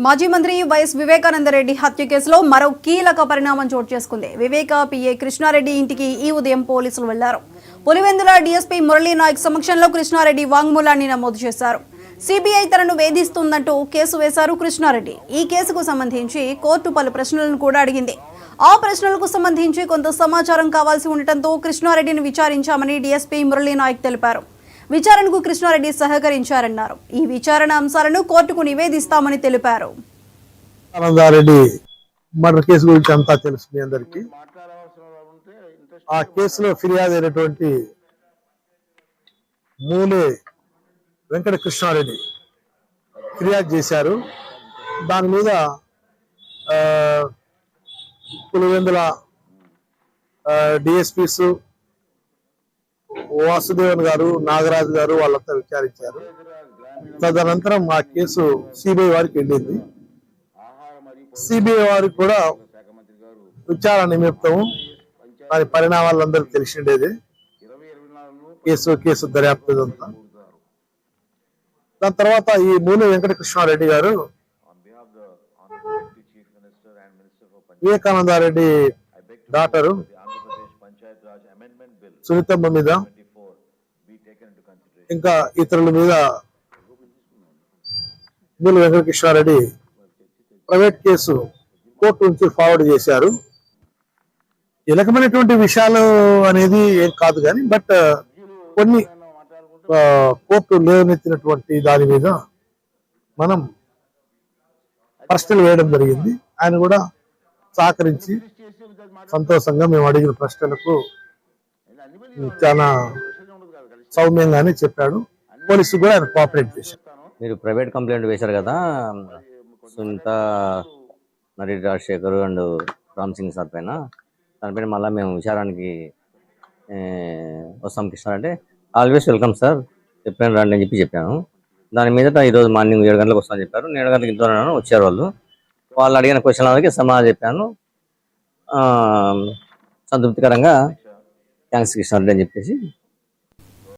మాజీ మంత్రి వైఎస్ వివేకానందరెడ్డి హత్య కేసులో మరో కీలక పరిణామం చోటు చేసుకుంది. వివేక పిఏ కృష్ణారెడ్డి ఇంటికి ఈ ఉదయం పోలీసులు వెళ్లారు. పులివెందుల డీఎస్పీ మురళీ నాయక్ సమక్షంలో కృష్ణారెడ్డి వాంగ్మూలాన్ని నమోదు చేశారు. సిబిఐ తనను వేధిస్తుందంటూ కేసు వేశారు కృష్ణారెడ్డి. ఈ కేసుకు సంబంధించి కోర్టు పలు ప్రశ్నలను కూడా అడిగింది. ఆ ప్రశ్నలకు సంబంధించి కొంత సమాచారం కావాల్సి ఉండటంతో కృష్ణారెడ్డిని విచారించామని డీఎస్పీ మురళీ నాయక్ తెలిపారు. విచారణకు కృష్ణారెడ్డి సహకరించారన్నారు. ఈ విచారణ అంశాలను కోర్టుకు నివేదిస్తామని తెలిపారు. ఆనందారెడ్డి మర్డర్ కేసు గురించి అంతా తెలుసు మీ అందరికీ. ఆ కేసులో ఫిర్యాదు అయినటువంటి మూలే వెంకట కృష్ణారెడ్డి ఫిర్యాదు చేశారు. దాని మీద పులివెందుల డిఎస్పీస్ వాసుదేవన్ గారు, నాగరాజు గారు వాళ్ళంతా విచారించారు. తదనంతరం ఆ కేసు సిబిఐ వారికి వెళ్ళింది. సిబిఐ వారికి కూడా విచారణ నిమిత్తం దాని పరిణామాలందరూ తెలిసిండేది. కేసు దర్యాప్తు అంతా. దాని తర్వాత ఈ మూల వెంకట కృష్ణారెడ్డి గారు వివేకానందారెడ్డి డాక్టరు సునీతమ్మ మీద ఇంకా ఇతరుల మీద మూల వెంకటకృష్ణారెడ్డి ప్రైవేట్ కేసు కోర్టు నుంచి ఫార్వర్డ్ చేశారు. కీలకమైనటువంటి విషయాలు అనేది ఏం కాదు కానీ బట్ కొన్ని కోర్టు లేవనెత్తినటువంటి దాని మీద మనం ప్రశ్నలు వేయడం జరిగింది. ఆయన కూడా సహకరించి సంతోషంగా మేము అడిగిన ప్రశ్నలకు చాలా సౌమ్యంగానే చెప్పాడు. పోలీసు కూడా ఆయన కోఆపరేట్ చేశారు. మీరు ప్రైవేట్ కంప్లైంట్ వేశారు కదా, సునీత, నరేష్ రాజశేఖర్ అండ్ రామ్ సింగ్ సార్ పైన, దానిపైన మళ్ళీ మేము విచారానికి వస్తాం కృష్ణ అంటే ఆల్వేస్ వెల్కమ్ సార్, ఎప్పుడైనా రండి అని చెప్పాను. దాని మీద ఈరోజు మార్నింగ్ 7 గంటలకు వస్తామని చెప్పారు. 7 గంటలకు ఇంట్లో వచ్చారు. వాళ్ళు అడిగిన క్వశ్చన్లకి సమాధానం చెప్పాను. సంతృప్తికరంగా థ్యాంక్స్ కృష్ణారెడ్డి అని చెప్పేసి